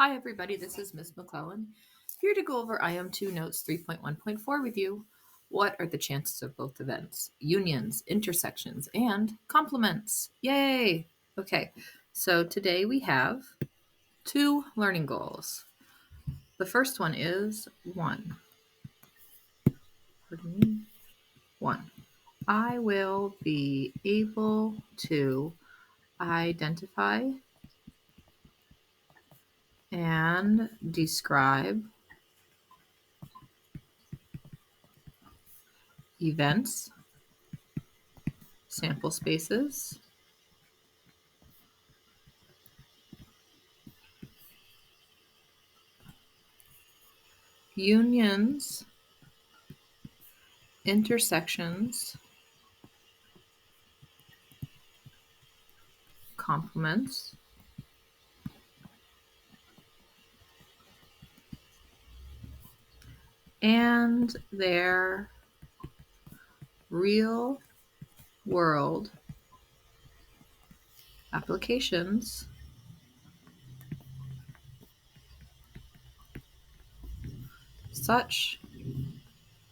Hi everybody, this is Miss McClellan, here to go over IM2 Notes 3.1.4 with you. What are the chances of both events? Unions, intersections, and complements. Yay! Okay, so today we have two learning goals. The first one is one. One. I will be able to identify and describe events, sample spaces, unions, intersections, complements, and their real world applications such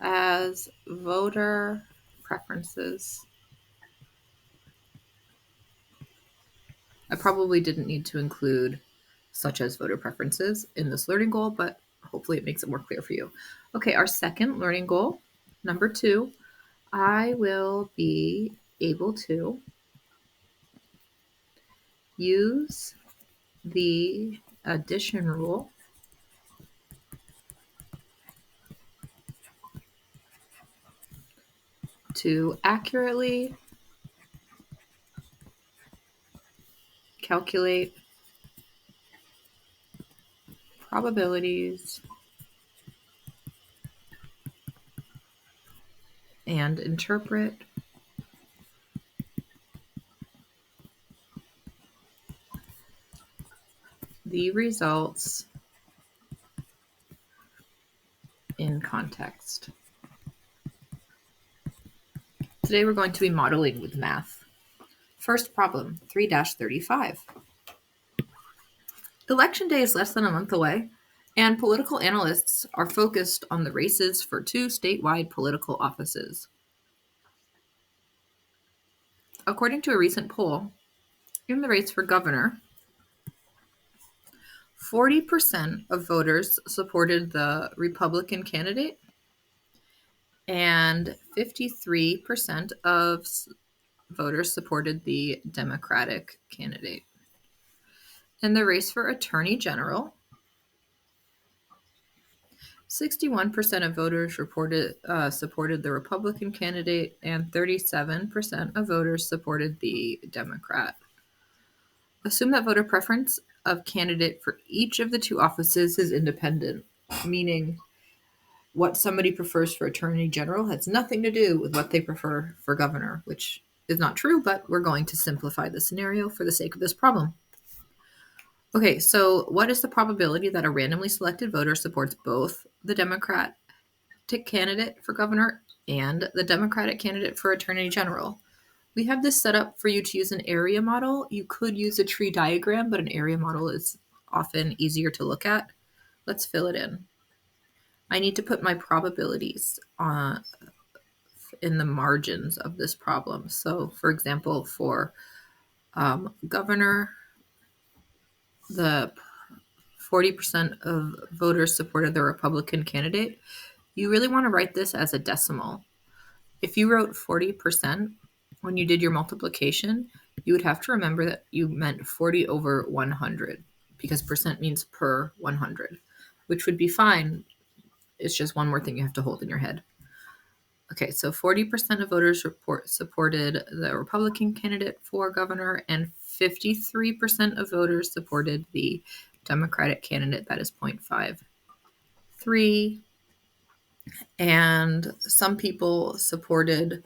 as voter preferences. I probably didn't need to include such as voter preferences in this learning goal, but hopefully it makes it more clear for you. Okay, our second learning goal, number 2, I will be able to use the addition rule to accurately calculate probabilities and interpret the results in context. Today we're going to be modeling with math. First problem, 3-35. Election day is less than a month away, and political analysts are focused on the races for 2 statewide political offices. According to a recent poll, in the race for governor, 40% of voters supported the Republican candidate, and 53% of voters supported the Democratic candidate. In the race for Attorney General, 61% of voters supported the Republican candidate, and 37% of voters supported the Democrat. Assume that voter preference of candidate for each of the 2 offices is independent, meaning what somebody prefers for Attorney General has nothing to do with what they prefer for governor, which is not true, but we're going to simplify the scenario for the sake of this problem. Okay, so what is the probability that a randomly selected voter supports both the Democratic candidate for governor and the Democratic candidate for Attorney General? We have this set up for you to use an area model. You could use a tree diagram, but an area model is often easier to look at. Let's fill it in. I need to put my probabilities in the margins of this problem. So, for example, for governor, the 40% of voters supported the Republican candidate. You really want to write this as a decimal. If you wrote 40%, when you did your multiplication, you would have to remember that you meant 40 over 100 because percent means per 100, which would be fine. It's just one more thing you have to hold in your head. Okay, so 40% of voters supported the Republican candidate for governor, and 53% of voters supported the Democratic candidate. That is 0.53. And some people supported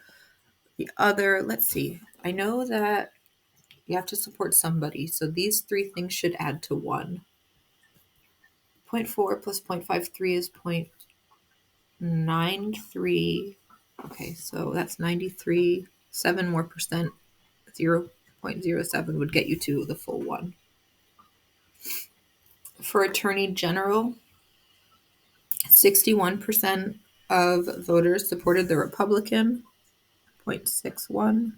the other. Let's see. I know that you have to support somebody, so these 3 things should add to 1. 0.4 plus 0.53 is 0.93. Okay, so that's 93. 7 more percent, 0.07 would get you to the full 1. For Attorney General, 61% of voters supported the Republican, 0.61,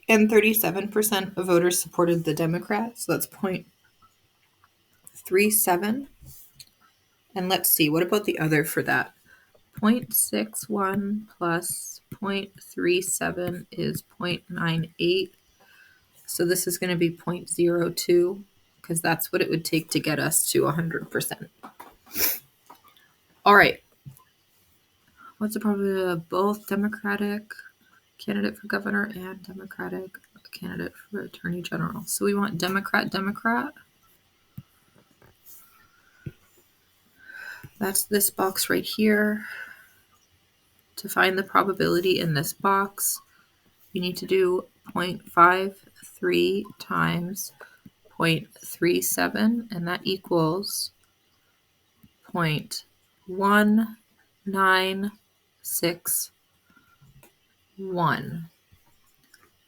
and 37% of voters supported the Democrat, so that's 0.37. And let's see, what about the other for that? 0.61 plus 0.37 is 0.98. So this is going to be 0.02 because that's what it would take to get us to 100%. All right. What's the probability of both Democratic candidate for governor and Democratic candidate for attorney general? So we want Democrat. That's this box right here. To find the probability in this box, you need to do 0.53 times 0.37, and that equals 0.1961.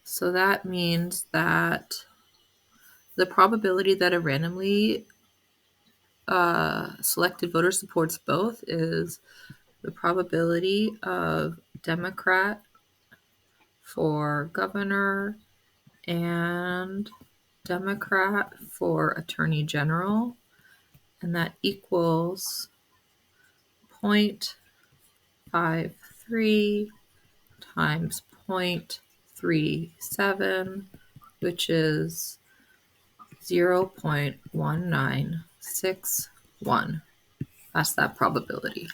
So that means that the probability that a randomly selected voter supports both is the probability of Democrat for governor and Democrat for attorney general, and that equals 0.53 times 0.37, which is 0.1961. That's that probability.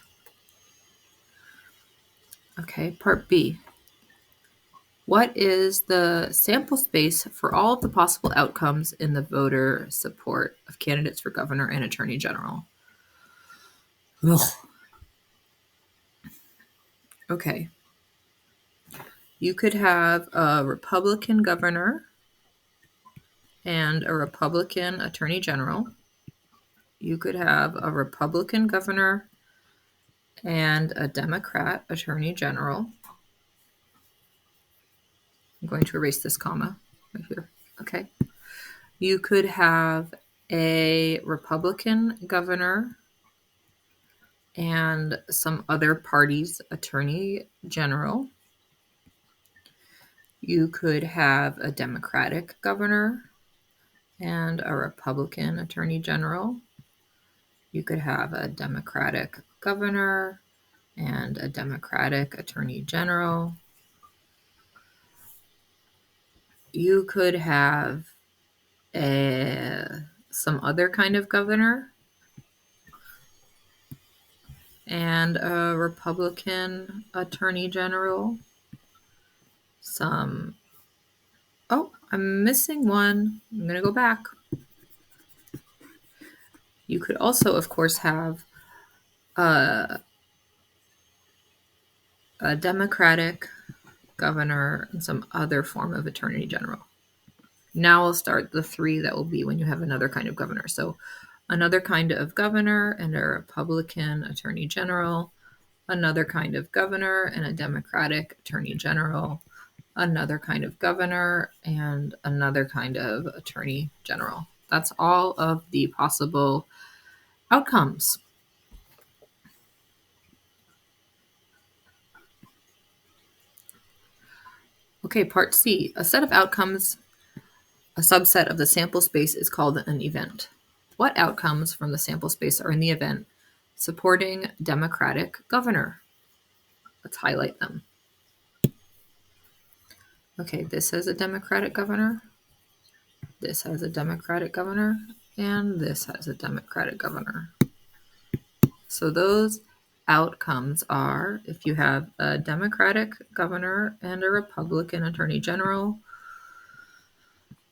Okay, part B. What is the sample space for all of the possible outcomes in the voter support of candidates for governor and attorney general? Ugh. Okay. You could have a Republican governor and a Republican attorney general. You could have a Republican governor and a Democrat attorney general. I'm going to erase this comma right here. Okay. You could have a Republican governor and some other party's attorney general. You could have a Democratic governor and a Republican attorney general. You could have a Democratic governor and a Democratic attorney general. You could have some other kind of governor and a Republican attorney general. I'm missing one. I'm going to go back. You could also, of course, have a Democratic governor and some other form of attorney general. Now I'll start the three that will be when you have another kind of governor. So another kind of governor and a Republican attorney general, another kind of governor and a Democratic attorney general, another kind of governor and another kind of attorney general. That's all of the possible outcomes. Okay, part C. A set of outcomes, a subset of the sample space, is called an event. What outcomes from the sample space are in the event supporting Democratic governor? Let's highlight them. Okay, this has a Democratic governor, this has a Democratic governor, and this has a Democratic governor. So those outcomes are if you have a Democratic governor and a Republican attorney general,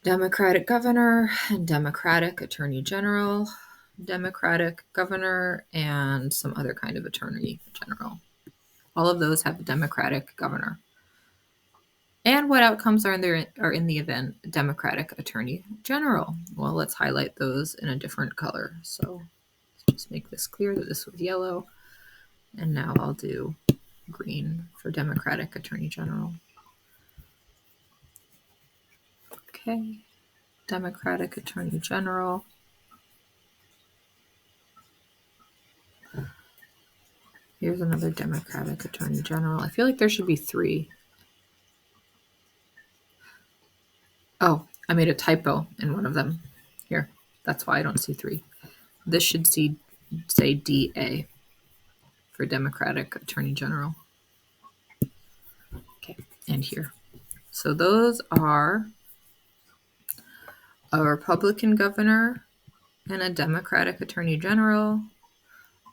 Democratic governor and Democratic attorney general, Democratic governor, and some other kind of attorney general. All of those have a Democratic governor. And what outcomes are in the event Democratic attorney general? Well, let's highlight those in a different color. So let's just make this clear that this was yellow. And now I'll do green for Democratic attorney general. Okay. Democratic Attorney General. Here's another Democratic Attorney General. I feel like there should be 3. Oh, I made a typo in one of them. Here, that's why I don't see 3. This should say DA for Democratic Attorney General. Okay, and here. So those are a Republican governor and a Democratic Attorney General,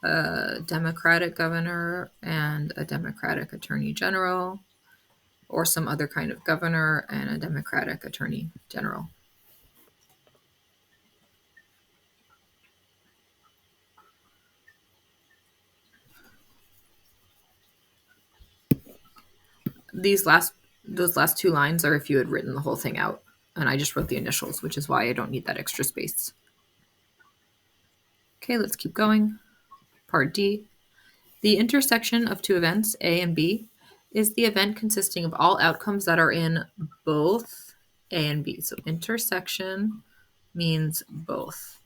a Democratic governor and a Democratic Attorney General, or some other kind of governor and a Democratic Attorney General. Those last 2 lines are if you had written the whole thing out, and I just wrote the initials, which is why I don't need that extra space. Okay, let's keep going. Part D. The intersection of 2 events, A and B, is the event consisting of all outcomes that are in both A and B. So intersection means both.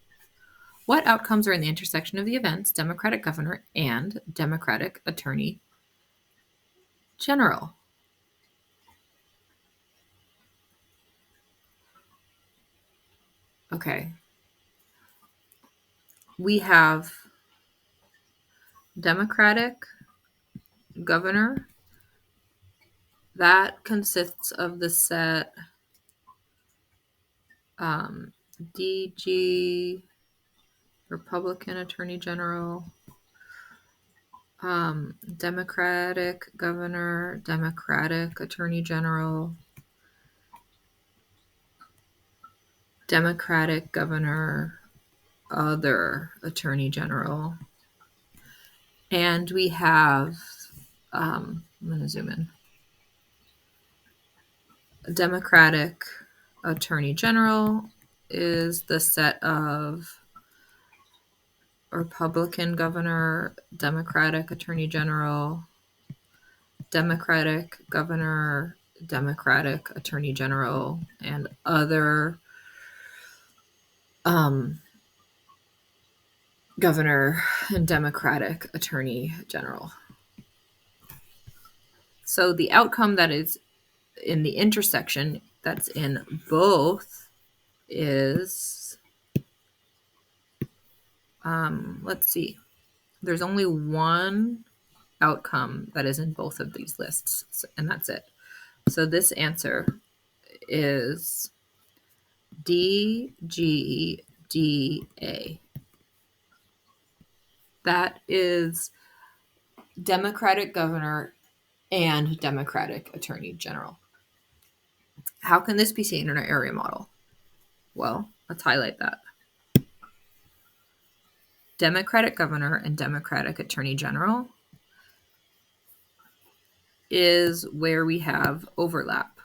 What outcomes are in the intersection of the events, Democratic governor and Democratic Attorney General? Okay. We have Democratic governor. That consists of the set DG, Republican Attorney General, Democratic governor, Democratic Attorney General, Democratic governor, other Attorney General, and we have, I'm going to zoom in, Democratic Attorney General is the set of Republican governor, Democratic Attorney General, Democratic governor, Democratic Attorney General, and other governor and Democratic Attorney General. So the outcome that is in the intersection that's in both is, let's see, there's only one outcome that is in both of these lists, and that's it. So this answer is DGDA. That is Democratic governor and Democratic Attorney General. How can this be seen in our area model? Well, let's highlight that. Democratic governor and Democratic Attorney General is where we have overlap.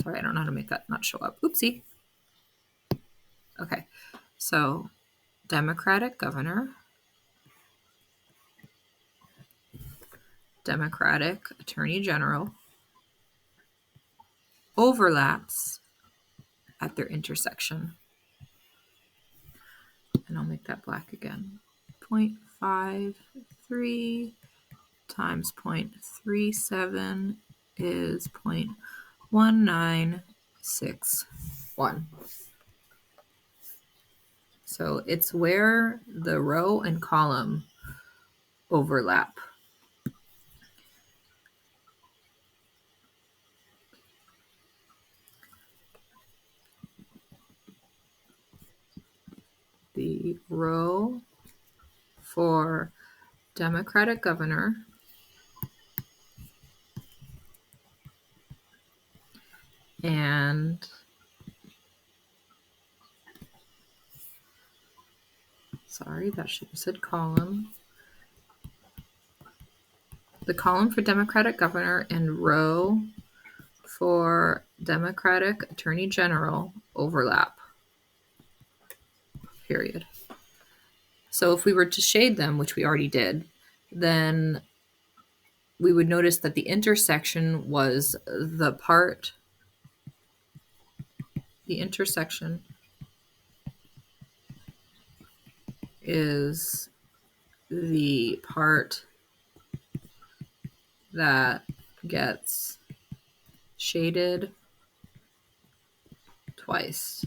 Sorry, I don't know how to make that not show up. Oopsie. Okay, so Democratic governor, Democratic Attorney General overlaps at their intersection. And I'll make that black again. 0.53 times 0.37 is 0.1961. So it's where the row and column overlap. The row for Democratic governor and sorry, that should have said column. The column for Democratic governor and row for Democratic Attorney General overlap. Period. So if we were to shade them, which we already did, then we would notice that the intersection was the part The intersection is the part that gets shaded twice.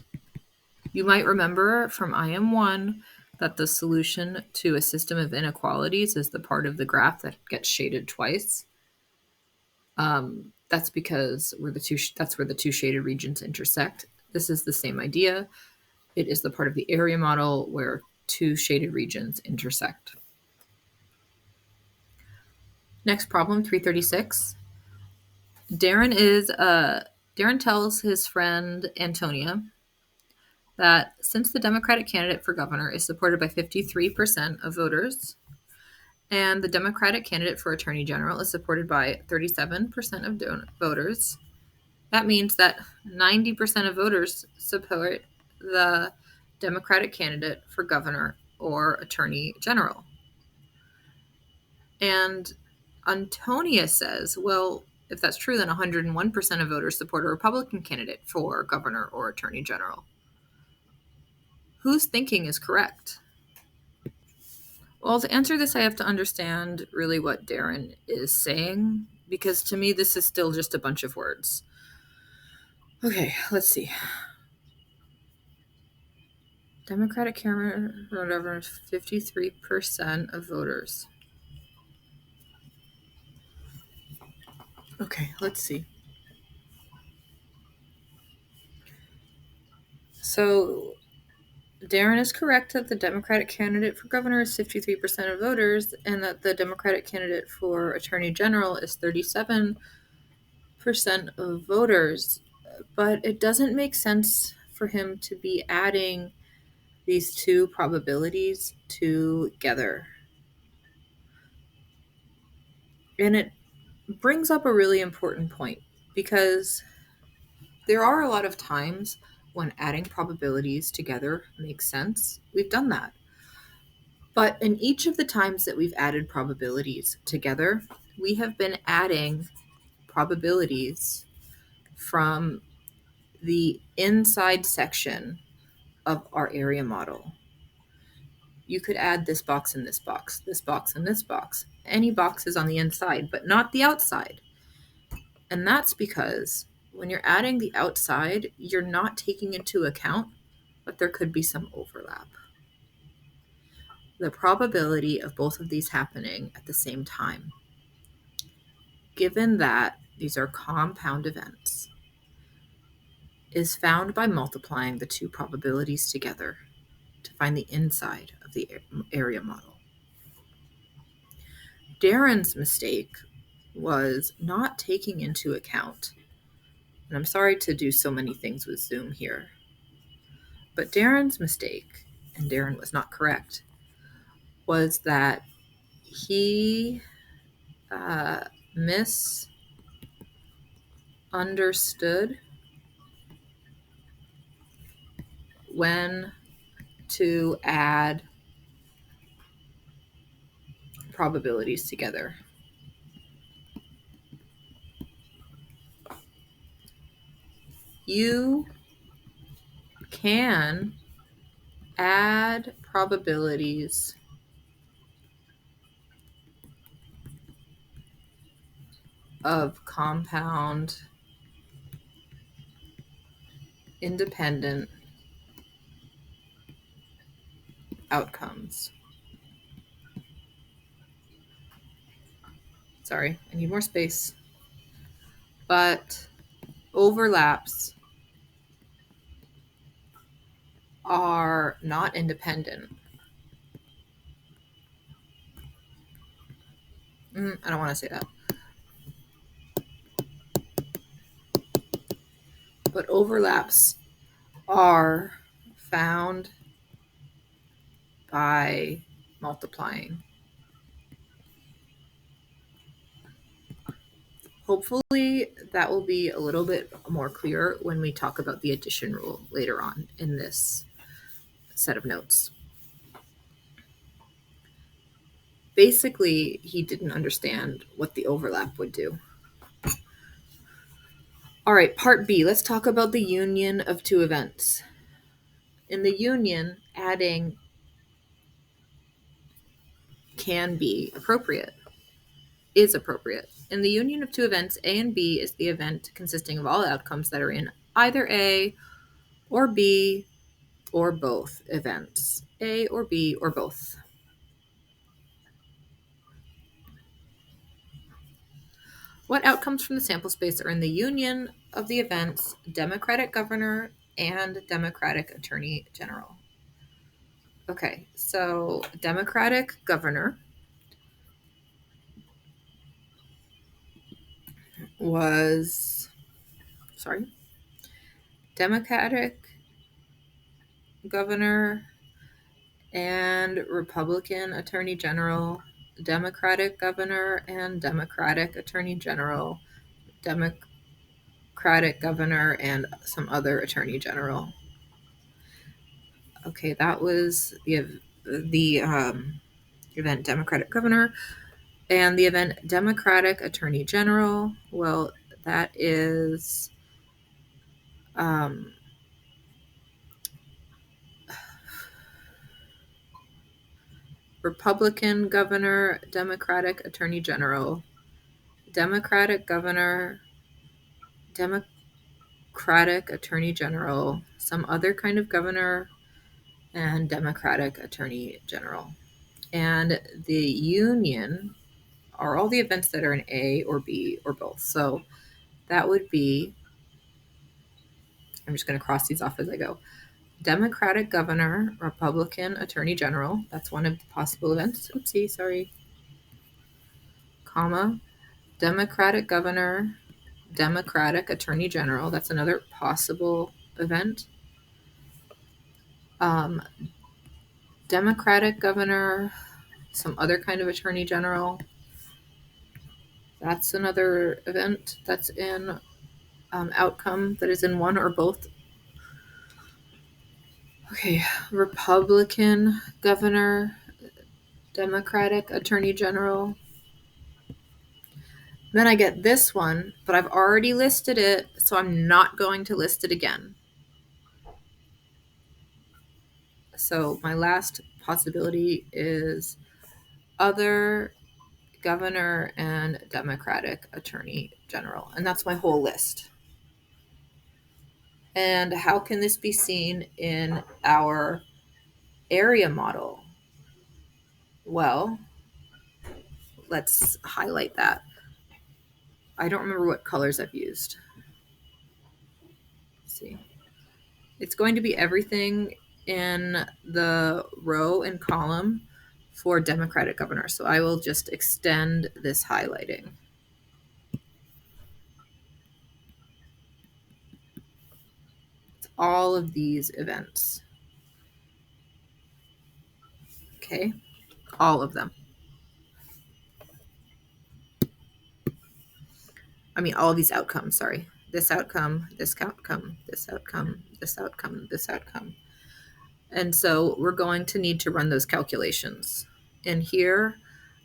You might remember from IM1 that the solution to a system of inequalities is the part of the graph that gets shaded twice. That's because that's where the two shaded regions intersect. This is the same idea. It is the part of the area model where two shaded regions intersect. Next problem, 336. Darren tells his friend Antonia that since the Democratic candidate for governor is supported by 53% of voters, and the Democratic candidate for attorney general is supported by 37% of voters, that means that 90% of voters support the Democratic candidate for governor or attorney general. And Antonia says, well, if that's true, then 101% of voters support a Republican candidate for governor or attorney general. Whose thinking is correct? Well, to answer this, I have to understand really what Darren is saying, because to me, this is still just a bunch of words. Okay, let's see. Democratic candidate or whatever, 53% of voters. Okay, let's see. So Darren is correct that the Democratic candidate for governor is 53% of voters, and that the Democratic candidate for attorney general is 37% of voters. But it doesn't make sense for him to be adding these two probabilities together. And it brings up a really important point, because there are a lot of times when adding probabilities together makes sense. We've done that. But in each of the times that we've added probabilities together, we have been adding probabilities from the inside section of our area model. You could add this box and this box, this box and this box. Any boxes on the inside, but not the outside. And that's because when you're adding the outside, you're not taking into account that there could be some overlap. The probability of both of these happening at the same time, given that these are compound events, is found by multiplying the two probabilities together to find the inside of the area model. Darren's mistake was not taking into account, and I'm sorry to do so many things with Zoom here, but Darren's mistake, and Darren was not correct, was that he misunderstood when to add probabilities together. You can add probabilities of compound independent outcomes. Sorry, I need more space. But overlaps are not independent. I don't want to say that. But overlaps are found by multiplying. Hopefully that will be a little bit more clear when we talk about the addition rule later on in this set of notes. Basically, he didn't understand what the overlap would do. All right, part B. Let's talk about the union of two events. In the union, adding can be appropriate, is appropriate. In the union of two events, A and B is the event consisting of all outcomes that are in either A or B or both events. A or B or both. What outcomes from the sample space are in the union of the events Democratic governor and Democratic attorney general? Okay, so Democratic governor was, Democratic governor and Republican attorney general, Democratic governor and Democratic attorney general, Democratic governor and some other attorney general. Okay, that was the event Democratic governor. And the event Democratic attorney general, well, that is Republican governor, Democratic attorney general, Democratic governor, Democratic attorney general, some other kind of governor, and Democratic attorney general. And the union are all the events that are in A or B or both. So that would be, I'm just going to cross these off as I go. Democratic governor, Republican attorney general. That's one of the possible events. Oopsie, sorry. Comma. Democratic governor, Democratic attorney general. That's another possible event. Democratic governor, some other kind of attorney general. That's another event that's in outcome that is in one or both. Okay, Republican governor, Democratic attorney general. Then I get this one, but I've already listed it, so I'm not going to list it again. So my last possibility is other governor and Democratic attorney general. And that's my whole list. And how can this be seen in our area model? Well, let's highlight that. I don't remember what colors I've used. Let's see. It's going to be everything in the row and column for Democratic governor. So I will just extend this highlighting. It's all of these events. Okay, all of them. I mean, all of these outcomes, sorry. This outcome, this outcome, this outcome, this outcome, this outcome. And so we're going to need to run those calculations. And here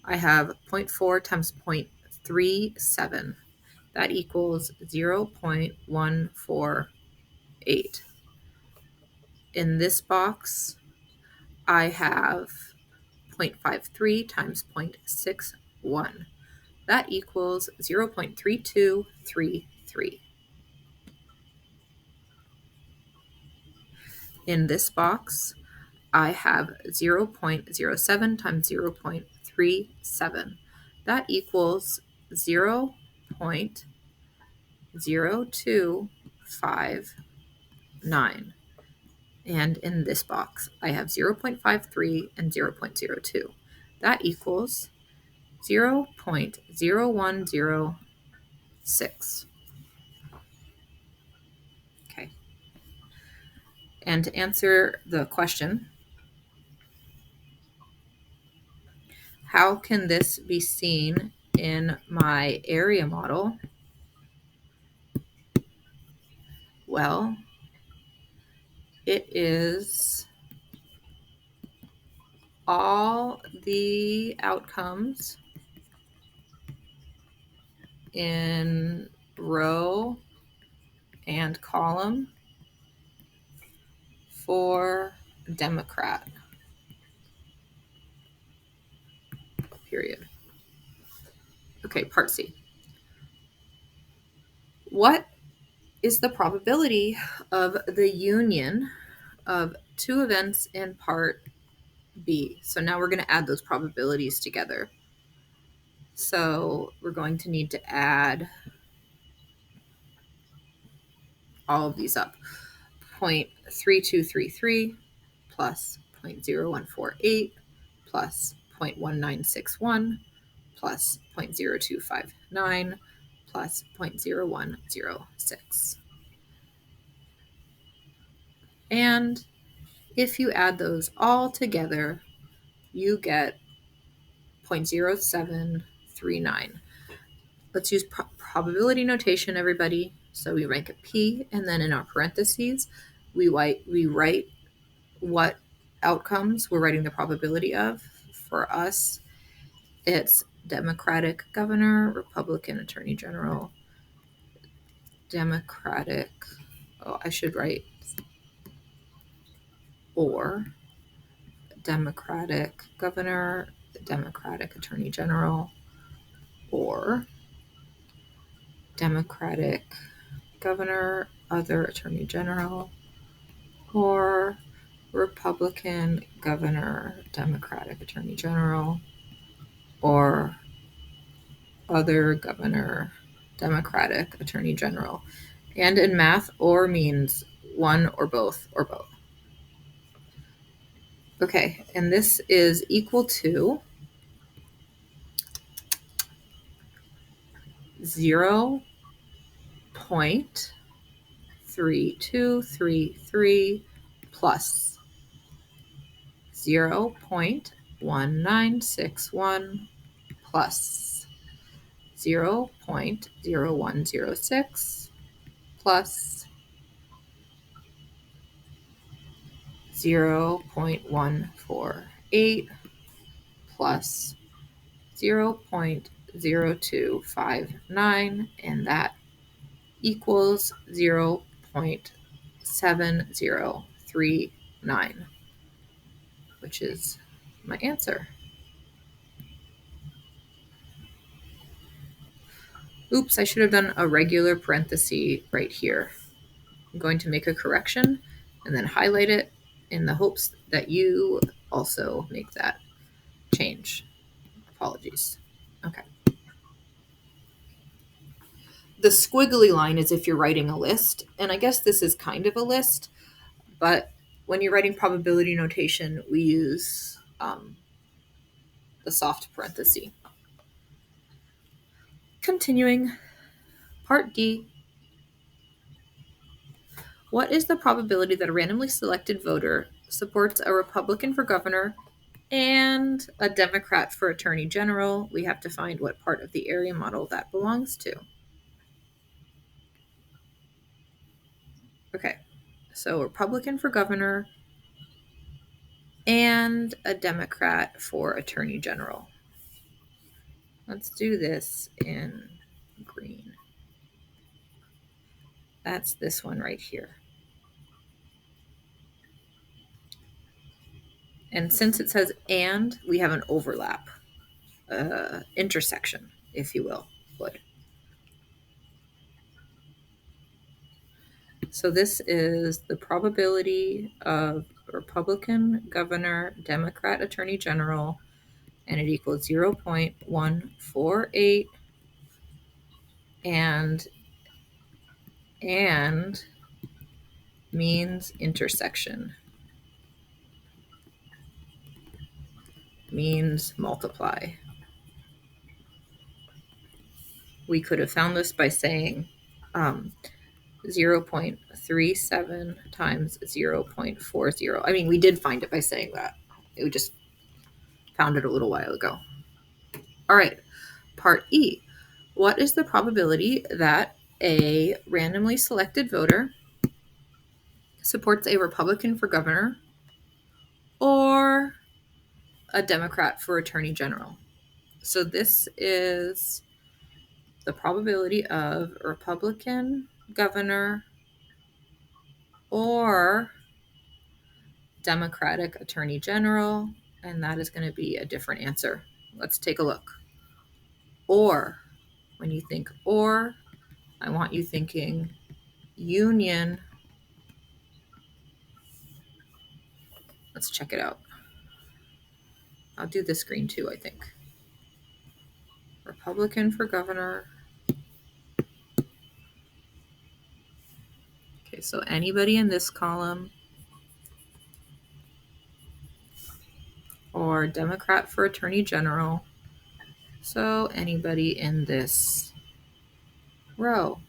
I have 0.4 times 0.37. That equals 0.148. In this box, I have 0.53 times 0.61. That equals 0.3233. In this box, I have 0.07 times 0.37. That equals 0.0259. And in this box, I have 0.53 and 0.02. That equals 0.0106. Okay. And to answer the question, how can this be seen in my area model? Well, it is all the outcomes in row and column for Democrat, period. Okay, part C. What is the probability of the union of two events in part B? So now we're going to add those probabilities together. So we're going to need to add all of these up. 0.3233 plus 0.0148 plus 0.1961 plus 0.0259 plus 0.0106. And if you add those all together, you get 0.0739. Let's use probability notation, everybody. So we rank a P, and then in our parentheses, we write what outcomes we're writing the probability of. For us, it's Democratic governor, Republican attorney general, Democratic, I should write or Democratic governor, Democratic attorney general, or Democratic governor, other attorney general, or Republican governor, Democratic attorney general, or other governor, Democratic attorney general. And in math, or means one or both or both. Okay, and this is equal to 0.3233 plus 0.1961 plus 0.0106 plus 0.148 plus 0.0259, and that equals 0.7039, which is my answer. Oops, I should have done a regular parenthesis right here. I'm going to make a correction and then highlight it in the hopes that you also make that change. Apologies. Okay. The squiggly line is if you're writing a list, and I guess this is kind of a list, but when you're writing probability notation, we use the soft parenthesis. Continuing, part D. What is the probability that a randomly selected voter supports a Republican for governor and a Democrat for attorney general? We have to find what part of the area model that belongs to. Okay, so Republican for governor and a Democrat for attorney general. Let's do this in green. That's this one right here. And since it says and, we have an overlap, intersection, if you will. So this is the probability of Republican governor, Democrat attorney general, and it equals 0.148 and means intersection, means multiply. We could have found this by saying 0.37 times 0.40. I mean, we did find it by saying that. We just found it a little while ago. All right, part E. What is the probability that a randomly selected voter supports a Republican for governor or a Democrat for attorney general? So this is the probability of a Republican governor or Democratic Attorney General, and that is going to be a different answer. Let's take a look. Or, when you think or, I want you thinking union. Let's check it out. I'll do this screen too, I think. Republican for governor. Okay, so anybody in this column, or Democrat for attorney general. So anybody in this row.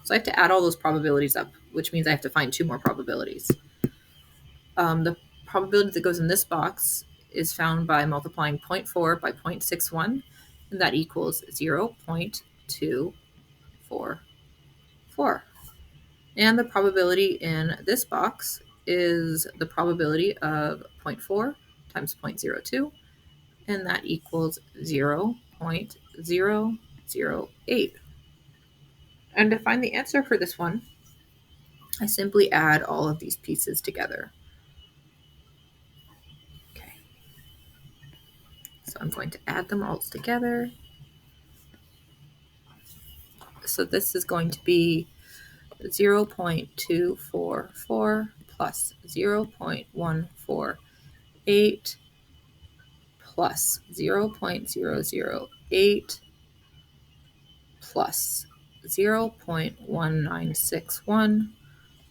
So I have to add all those probabilities up, which means I have to find two more probabilities. The probability that goes in this box is found by multiplying 0.4 by 0.61, and that equals 0.244. And the probability in this box is the probability of 0.4 times 0.02, and that equals 0.008. And to find the answer for this one, I simply add all of these pieces together. Okay. So I'm going to add them all together. So this is going to be 0.244 plus 0.148 plus 0.008 plus 0.1961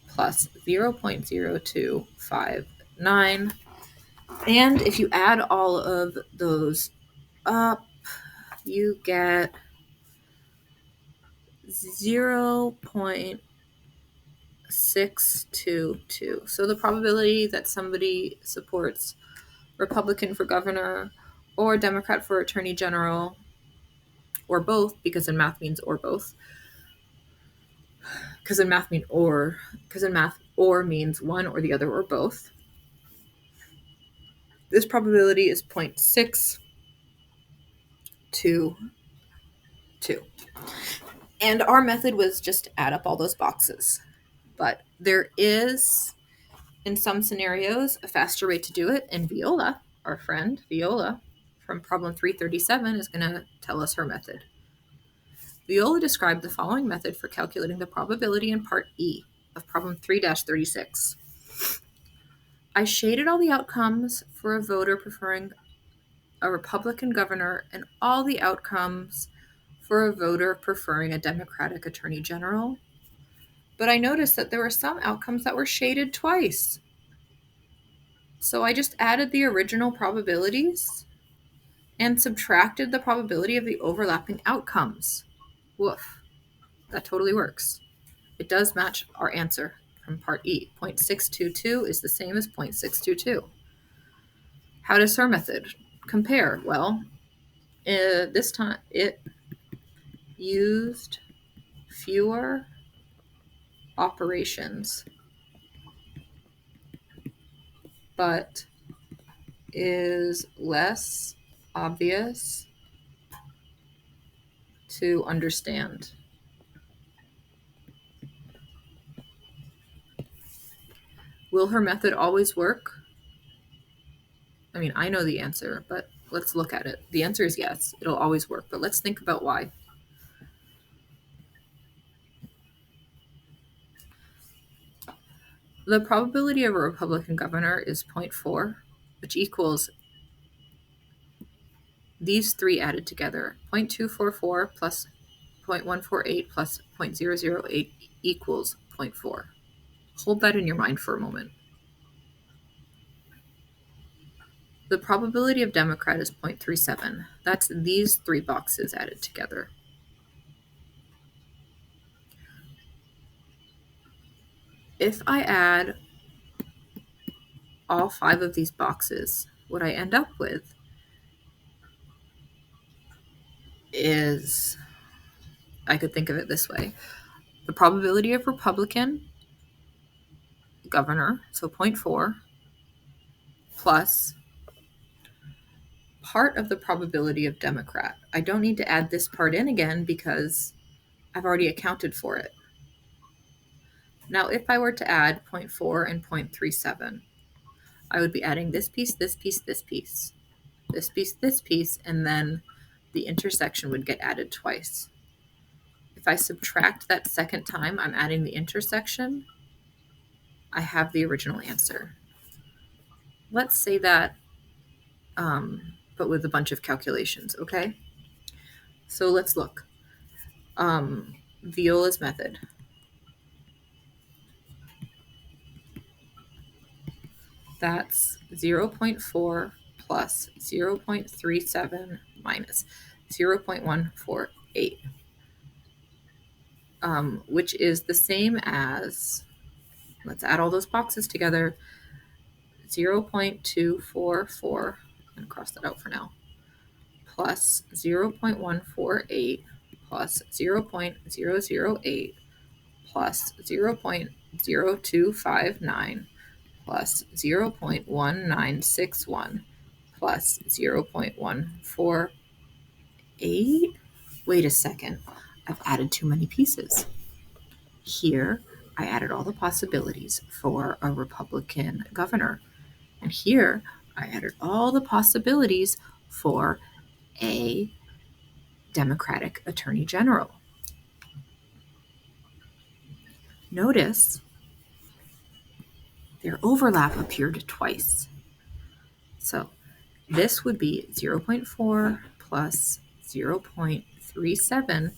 plus 0.0259. And if you add all of those up, you get 0.622. So the probability that somebody supports Republican for governor or Democrat for attorney general, or both, because in math means or both, because in math or means one or the other or both. This probability is 0.622. And our method was just to add up all those boxes. But there is, in some scenarios, a faster way to do it. And Viola, our friend Viola from problem 337, is going to tell us her method. Viola described the following method for calculating the probability in part E of problem 3-36. I shaded all the outcomes for a voter preferring a Republican governor and all the outcomes for a voter preferring a Democratic attorney general. But I noticed that there were some outcomes that were shaded twice. So I just added the original probabilities and subtracted the probability of the overlapping outcomes. Woof. That totally works. It does match our answer from part E. 0.622 is the same as 0.622. How does her method compare? Well, this time it used fewer operations, but is less obvious to understand. Will her method always work? I mean, I know the answer, but let's look at it. The answer is yes, it'll always work, but let's think about why. The probability of a Republican governor is 0.4, which equals these three added together. 0.244 plus 0.148 plus 0.008 equals 0.4. Hold that in your mind for a moment. The probability of Democrat is 0.37. That's these three boxes added together. If I add all 5 of these boxes, what I end up with is, I could think of it this way. The probability of Republican governor, so 0.4, plus part of the probability of Democrat. I don't need to add this part in again because I've already accounted for it. Now, if I were to add 0.4 and 0.37, I would be adding this piece, this piece, this piece, this piece, this piece, and then the intersection would get added twice. If I subtract that second time I'm adding the intersection, I have the original answer. Let's say that, but with a bunch of calculations, okay? So let's look. Viola's method. That's 0.4 plus 0.37 minus 0.148, which is the same as, let's add all those boxes together, 0.244, I'm going to cross that out for now, plus 0.148 plus 0.008 plus 0.0259 plus 0.1961 plus 0.148. Wait a second, I've added too many pieces. Here, I added all the possibilities for a Republican governor. And here, I added all the possibilities for a Democratic attorney general. Notice their overlap appeared twice. So this would be 0.4 plus 0.37,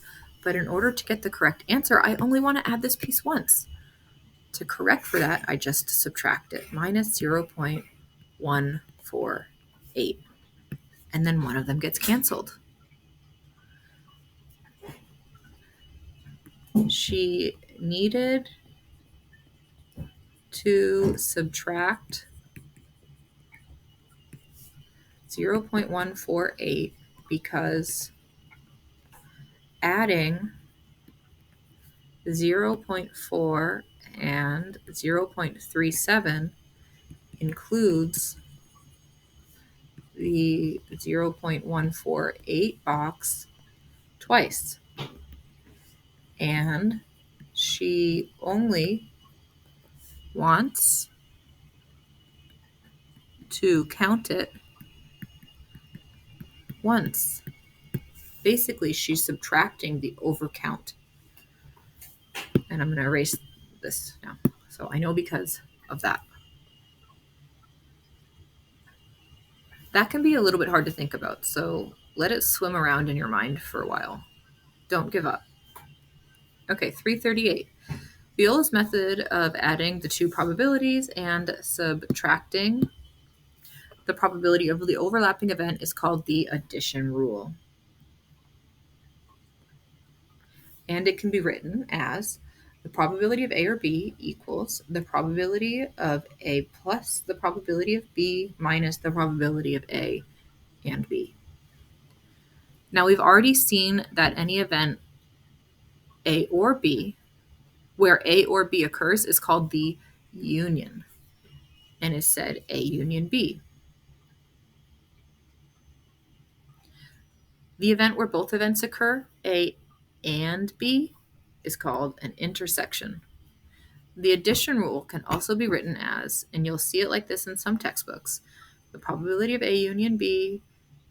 but in order to get the correct answer, I only want to add this piece once. To correct for that, I just subtract it, minus 0.148, and then one of them gets canceled. She needed to subtract 0.148 because adding 0.4 and 0.37 includes the 0.148 box twice. And she only wants to count it once. Basically, she's subtracting the overcount. And I'm going to erase this now. So I know because of that. That can be a little bit hard to think about, so let it swim around in your mind for a while. Don't give up. Okay, 338. Viola's method of adding the two probabilities and subtracting the probability of the overlapping event is called the addition rule. And it can be written as the probability of A or B equals the probability of A plus the probability of B minus the probability of A and B. Now, we've already seen that any event A or B, where A or B occurs, is called the union and is said A union B. The event where both events occur, A and B, is called an intersection. The addition rule can also be written as, and you'll see it like this in some textbooks, the probability of A union B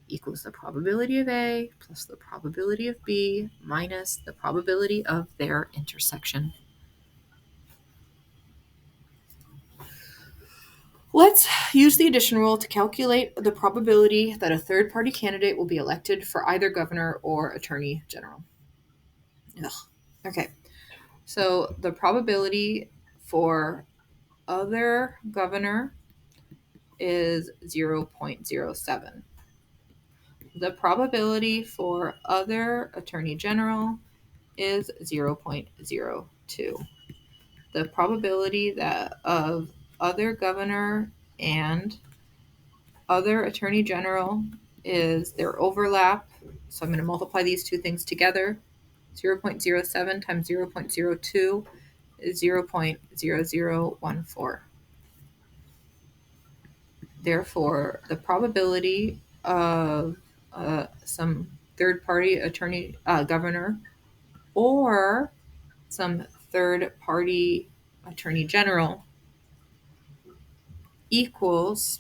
equals the probability of A plus the probability of B minus the probability of their intersection. Let's use the addition rule to calculate the probability that a third-party candidate will be elected for either governor or attorney general. Okay, so the probability for other governor is 0.07. The probability for other attorney general is 0.02. The probability that of other governor and other attorney general is their overlap. So I'm going to multiply these two things together. 0.07 times 0.02 is 0.0014. Therefore, the probability of some third-party attorney governor or some third-party Attorney General equals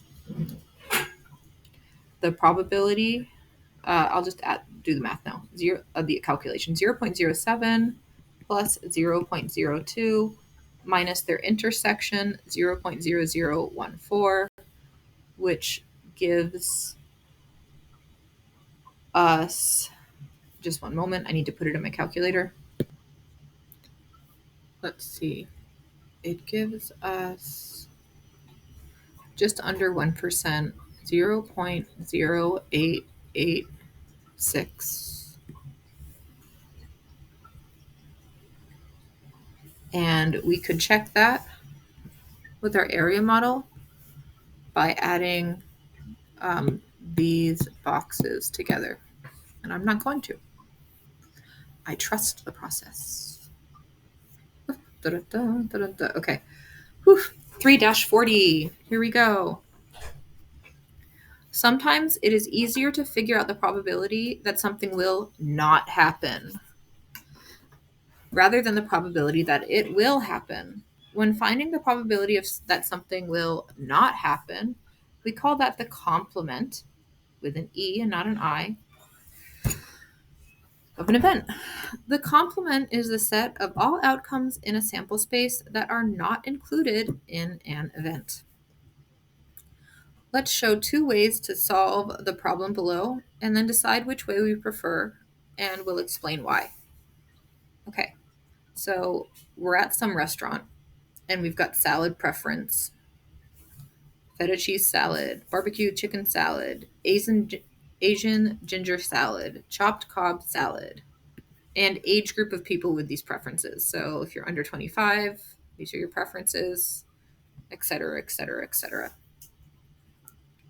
the probability, I'll just do the math now, the calculation, 0.07 plus 0.02 minus their intersection, 0.0014, which gives us, just one moment, I need to put it in my calculator. Let's see. It gives us just under 1%, 0.0886. And we could check that with our area model by adding these boxes together. And I'm not going to. I trust the process. Okay. 3-40. Here we go. Sometimes it is easier to figure out the probability that something will not happen rather than the probability that it will happen. When finding the probability of that something will not happen, we call that the complement, with an E and not an I, of an event. The complement is the set of all outcomes in a sample space that are not included in an event. Let's show 2 ways to solve the problem below and then decide which way we prefer, and we'll explain why. Okay, so we're at some restaurant and we've got salad preference, feta cheese salad, barbecue chicken salad, Asian ginger salad, chopped cob salad, and age group of people with these preferences. So if you're under 25, these are your preferences, etc., etc., etc.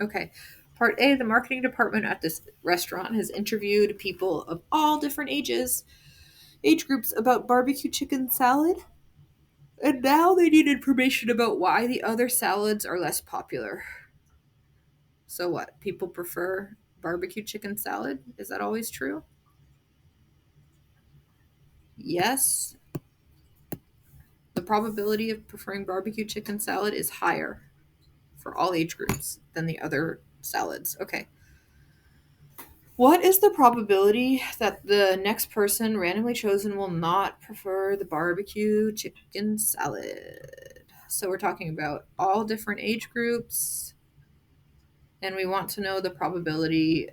Okay. Part A, the marketing department at this restaurant has interviewed people of all different age groups about barbecue chicken salad. And now they need information about why the other salads are less popular. So what? People prefer barbecue chicken salad? Is that always true? Yes. The probability of preferring barbecue chicken salad is higher for all age groups than the other salads. Okay. What is the probability that the next person randomly chosen will not prefer the barbecue chicken salad? So we're talking about all different age groups, and we want to know the probability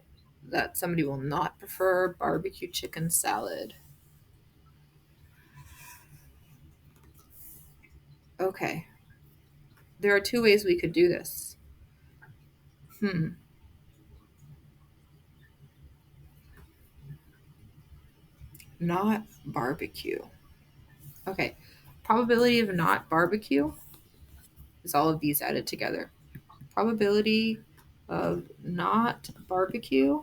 that somebody will not prefer barbecue chicken salad. Okay. There are 2 ways we could do this. Not barbecue. Okay. Probability of not barbecue is all of these added together. Probability of not barbecue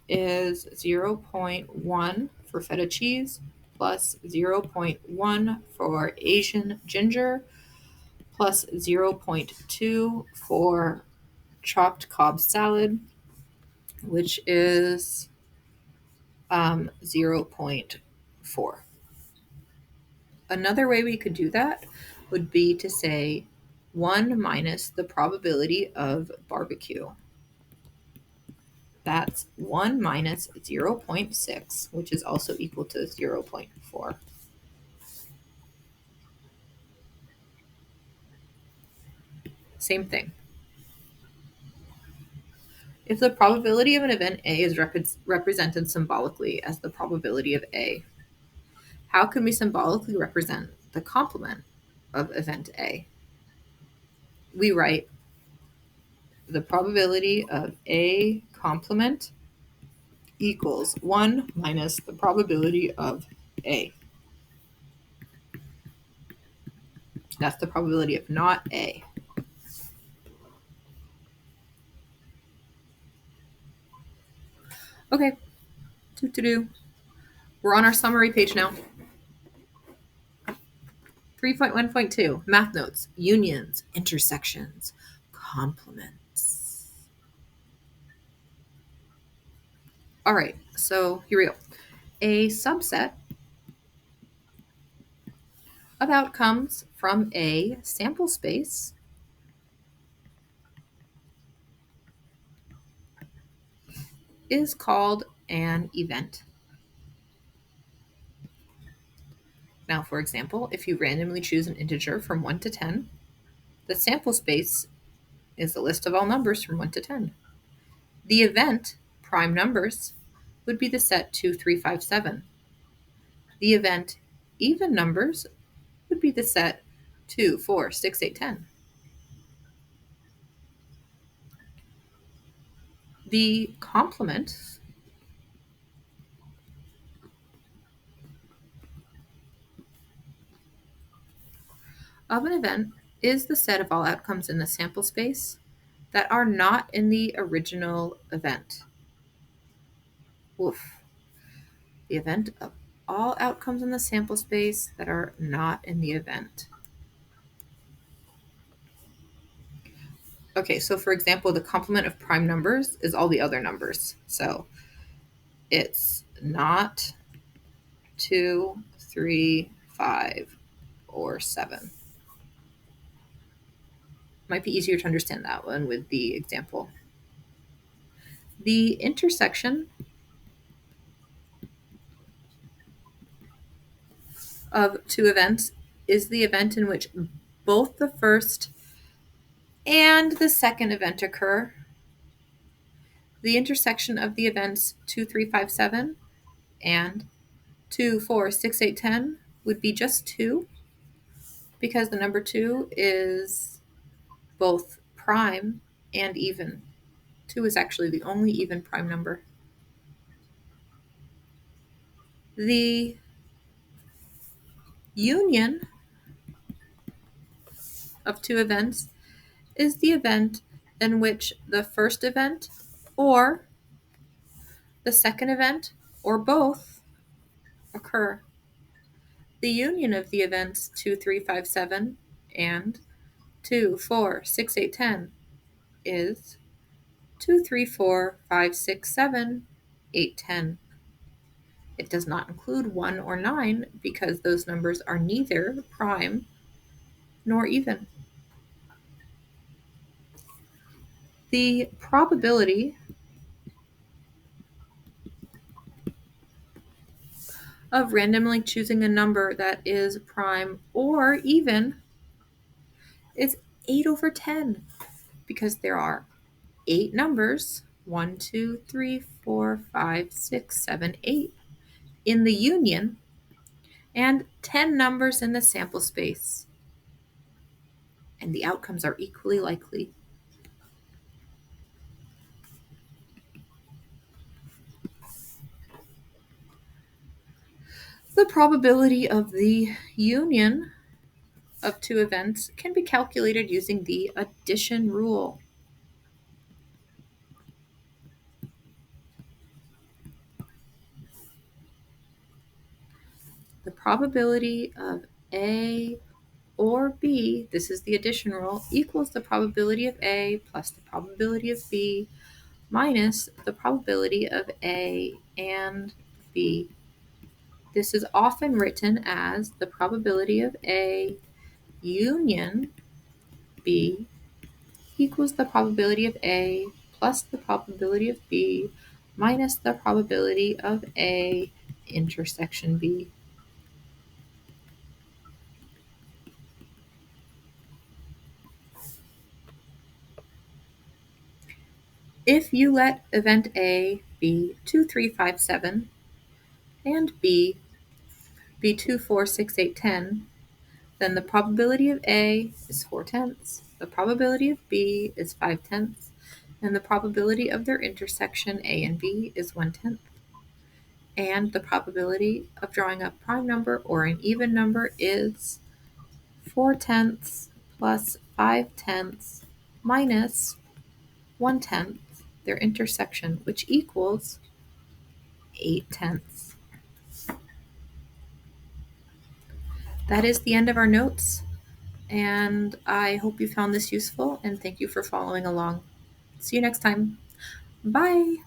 is 0.1 for feta cheese plus 0.1 for Asian ginger plus 0.2 for chopped cob salad, which is 0.4. Another way we could do that would be to say 1 minus the probability of barbecue. That's 1 minus 0.6, which is also equal to 0.4. Same thing. If the probability of an event A is represented symbolically as the probability of A, how can we symbolically represent the complement of event A? We write the probability of A complement equals 1 minus the probability of A. That's the probability of not A. Okay, we're on our summary page now. 3.1.2, math notes, unions, intersections, complements. All right, so here we go. A subset of outcomes from a sample space is called an event. Now, for example, if you randomly choose an integer from 1 to 10, the sample space is a list of all numbers from 1 to 10. The event, prime numbers, would be the set 2, 3, 5, 7. The event, even numbers, would be the set 2, 4, 6, 8, 10. The complement of an event is the set of all outcomes in the sample space that are not in the original event. Woof. The event of all outcomes in the sample space that are not in the event. Okay, so for example, the complement of prime numbers is all the other numbers. So it's not 2, 3, 5, or 7. Might be easier to understand that one with the example. The intersection of two events is the event in which both the first and the second event occur. The intersection of the events 2, 3, 5, 7 and 2, 4, 6, 8, 10 would be just 2, because the number 2 is both prime and even. 2 is actually the only even prime number. The union of two events is the event in which the first event or the second event or both occur. The union of the events 2, 3, 5, 7 and 2, 4, 6, 8, 10 is 2, 3, 4, 5, 6, 7, 8, 10. It does not include 1 or 9 because those numbers are neither prime nor even. The probability of randomly choosing a number that is prime or even is 8 over 10 because there are 8 numbers 1, 2, 3, 4, 5, 6, 7, 8 in the union and 10 numbers in the sample space. And the outcomes are equally likely. The probability of the union of two events can be calculated using the addition rule. The probability of A or B, this is the addition rule, equals the probability of A plus the probability of B minus the probability of A and B. This is often written as the probability of A union B equals the probability of A plus the probability of B minus the probability of A intersection B. If you let event A be 2, 3, 5, 7 and B be 2, 4, 6, 8, 10, then the probability of A is 4/10, the probability of B is 5/10, and the probability of their intersection A and B is 1/10. And the probability of drawing a prime number or an even number is 4/10 plus 5/10 minus 1/10, their intersection, which equals 8/10. That is the end of our notes, and I hope you found this useful, and thank you for following along. See you next time. Bye.